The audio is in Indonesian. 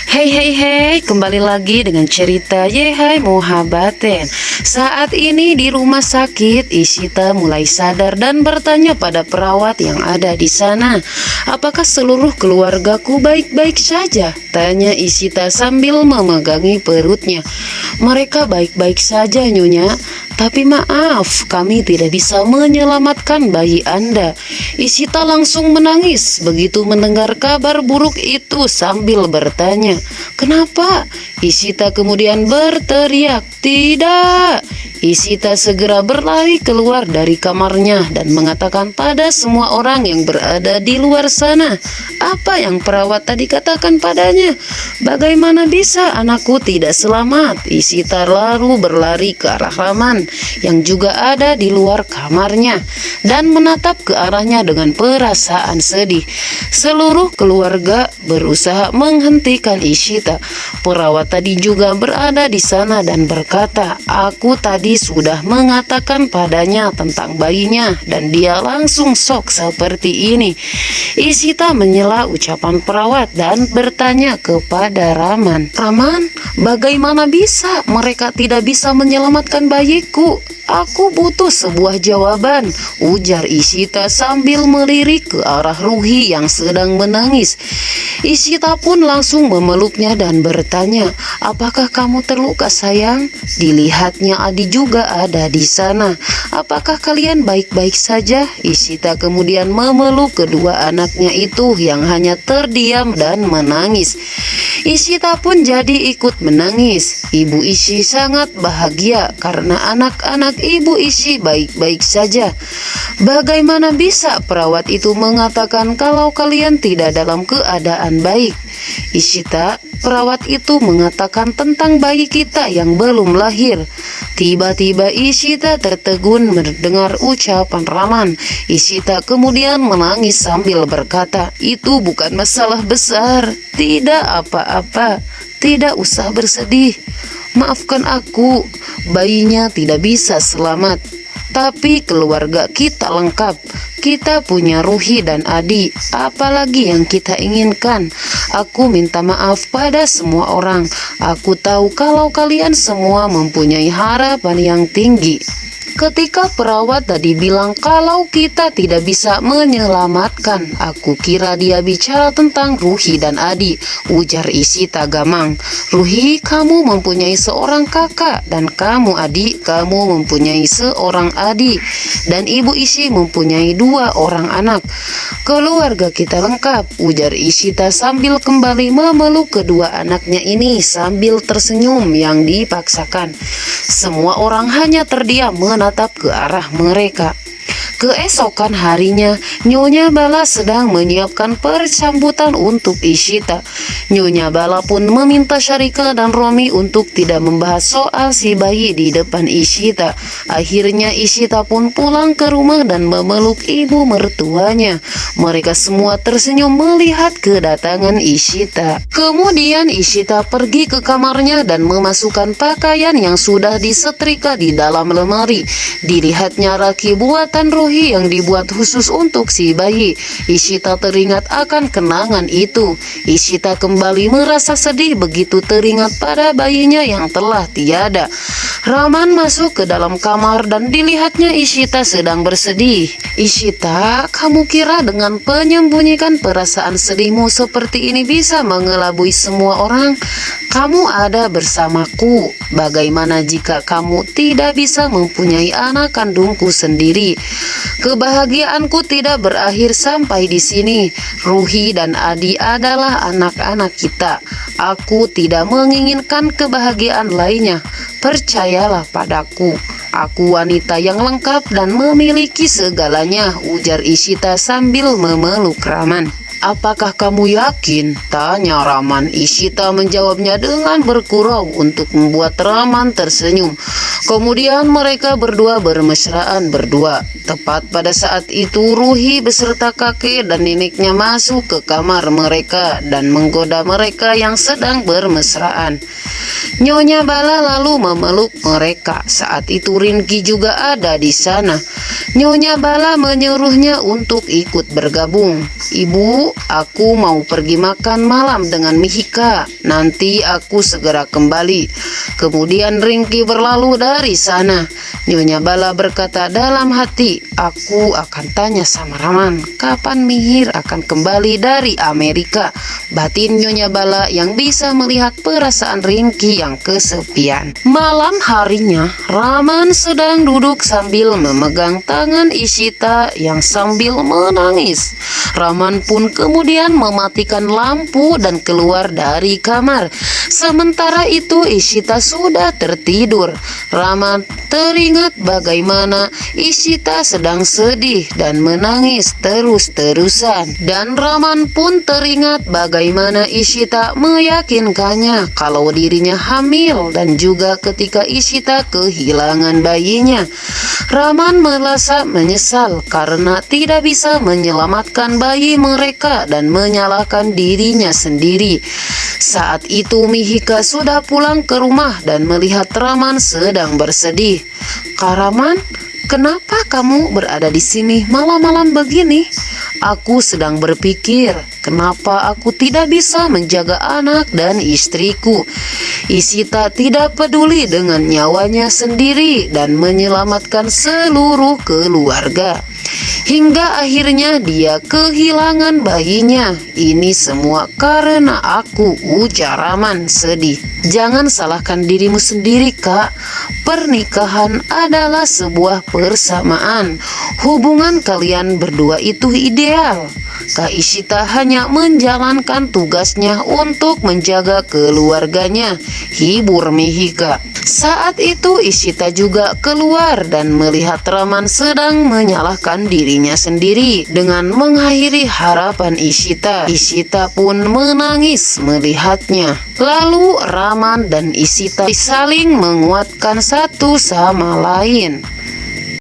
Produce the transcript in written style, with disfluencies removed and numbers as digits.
Hei, kembali lagi dengan cerita Yehai Muhabbaten. Saat ini di rumah sakit, Ishita mulai sadar dan bertanya pada perawat yang ada di sana. Apakah seluruh keluargaku baik-baik saja? Tanya Ishita sambil memegangi perutnya. Mereka baik-baik saja, Nyonya. Tapi maaf, kami tidak bisa menyelamatkan bayi Anda. Ishita langsung menangis begitu mendengar kabar buruk itu sambil bertanya, "Kenapa?" Ishita kemudian berteriak, "Tidak!" Ishita segera berlari keluar dari kamarnya dan mengatakan pada semua orang yang berada di luar sana apa yang perawat tadi katakan padanya. Bagaimana bisa anakku tidak selamat? Ishita lalu berlari ke arah Raman yang juga ada di luar kamarnya dan menatap ke arahnya dengan perasaan sedih. Seluruh keluarga berusaha menghentikan Ishita. Perawat tadi juga berada di sana dan berkata, "Aku tadi sudah mengatakan padanya tentang bayinya dan dia langsung shock seperti ini." Ishita menyela ucapan perawat dan bertanya kepada Raman, "Raman, bagaimana bisa mereka tidak bisa menyelamatkan bayiku? Aku butuh sebuah jawaban," ujar Ishita sambil melirik ke arah Ruhi yang sedang menangis. Ishita pun langsung memeluknya dan bertanya, "Apakah kamu terluka, sayang?" Dilihatnya Adi juga ada di sana. "Apakah kalian baik-baik saja?" Ishita kemudian memeluk kedua anaknya itu yang hanya terdiam dan menangis. Ishita pun jadi ikut menangis. Ibu Ishi sangat bahagia karena anak-anak Ibu Ishi baik-baik saja. Bagaimana bisa perawat itu mengatakan kalau kalian tidak dalam keadaan baik? Ishita, perawat itu mengatakan tentang bayi kita yang belum lahir. Tiba-tiba Ishita tertegun mendengar ucapan Raman. Ishita kemudian menangis sambil berkata, "Itu bukan masalah besar. Tidak apa-apa. Tidak usah bersedih. Maafkan aku, bayinya tidak bisa selamat. Tapi keluarga kita lengkap. Kita punya Ruhi dan Adi. Apalagi yang kita inginkan? Aku minta maaf pada semua orang. Aku tahu kalau kalian semua mempunyai harapan yang tinggi." Ketika perawat tadi bilang kalau kita tidak bisa menyelamatkan, aku kira dia bicara tentang Ruhi dan Adi, ujar Ishita gamang. "Ruhi, kamu mempunyai seorang kakak, dan kamu Adi, kamu mempunyai seorang adik, dan Ibu Ishi mempunyai 2 orang anak. Keluarga kita lengkap," ujar Ishita sambil kembali memeluk kedua anaknya ini sambil tersenyum yang dipaksakan. Semua orang hanya terdiam menatap ke arah mereka. Keesokan harinya, Nyonya Bala sedang menyiapkan persambutan untuk Ishita. Nyonya Bala pun meminta Syarika dan Romi untuk tidak membahas soal si bayi di depan Ishita. Akhirnya Ishita pun pulang ke rumah dan memeluk ibu mertuanya. Mereka semua tersenyum melihat kedatangan Ishita. Kemudian Ishita pergi ke kamarnya dan memasukkan pakaian yang sudah disetrika di dalam lemari. Dilihatnya raki buatan Ruhi yang dibuat khusus untuk si bayi. Ishita teringat akan kenangan itu. Ishita kembali merasa sedih begitu teringat pada bayinya yang telah tiada. Raman masuk ke dalam kamar dan dilihatnya Ishita sedang bersedih. "Ishita, kamu kira dengan menyembunyikan perasaan sedihmu seperti ini bisa mengelabui semua orang? Kamu ada bersamaku. Bagaimana jika kamu tidak bisa mempunyai anak kandungku sendiri? Kebahagiaanku tidak berakhir sampai di sini. Ruhi dan Adi adalah anak-anak kita. Aku tidak menginginkan kebahagiaan lainnya. Percayalah padaku. Aku wanita yang lengkap dan memiliki segalanya," ujar Ishita sambil memeluk Raman. "Apakah kamu yakin?" tanya Raman. Ishita menjawabnya dengan bergurau untuk membuat Raman tersenyum. Kemudian mereka berdua bermesraan berdua. Tepat pada saat itu Ruhi beserta kakek dan neneknya masuk ke kamar mereka dan menggoda mereka yang sedang bermesraan. Nyonya Bala lalu memeluk mereka. Saat itu Rinki juga ada di sana. Nyonya Bala menyuruhnya untuk ikut bergabung. "Ibu, aku mau pergi makan malam dengan Mihika. Nanti aku segera kembali. Kemudian Ringki berlalu dari sana. Nyonya Bala berkata dalam hati, aku akan tanya sama Raman, kapan Mihir akan kembali dari Amerika. Batin Nyonya Bala yang bisa melihat perasaan Ringki yang kesepian. Malam harinya, Raman sedang duduk sambil memegang tangan Ishita yang sambil menangis. Raman pun kemudian mematikan lampu dan keluar dari kamar. Sementara itu Ishita sudah tertidur. Raman teringat bagaimana Ishita sedang sedih dan menangis terus-terusan. Dan Raman pun teringat bagaimana Ishita meyakinkannya kalau dirinya hamil dan juga ketika Ishita kehilangan bayinya. Raman merasa menyesal karena tidak bisa menyelamatkan bayi mereka dan menyalahkan dirinya sendiri. Saat itu Mihika sudah pulang ke rumah dan melihat Raman sedang bersedih. Kak Raman, kenapa kamu berada di sini malam-malam begini? Aku sedang berpikir, kenapa aku tidak bisa menjaga anak dan istriku. Ishita tidak peduli dengan nyawanya sendiri dan menyelamatkan seluruh keluarga. Hingga akhirnya dia kehilangan bayinya. Ini semua karena aku, ujar Raman sedih. Jangan salahkan dirimu sendiri, Kak. Pernikahan adalah sebuah persamaan. Hubungan kalian berdua itu ideal. Kak Ishita hanya menjalankan tugasnya untuk menjaga keluarganya, hibur Mihika. Saat itu Ishita juga keluar dan melihat Raman sedang menyalahkan dirinya sendiri dengan mengakhiri harapan Ishita. Ishita pun menangis melihatnya. Lalu Raman dan Ishita saling menguatkan satu sama lain.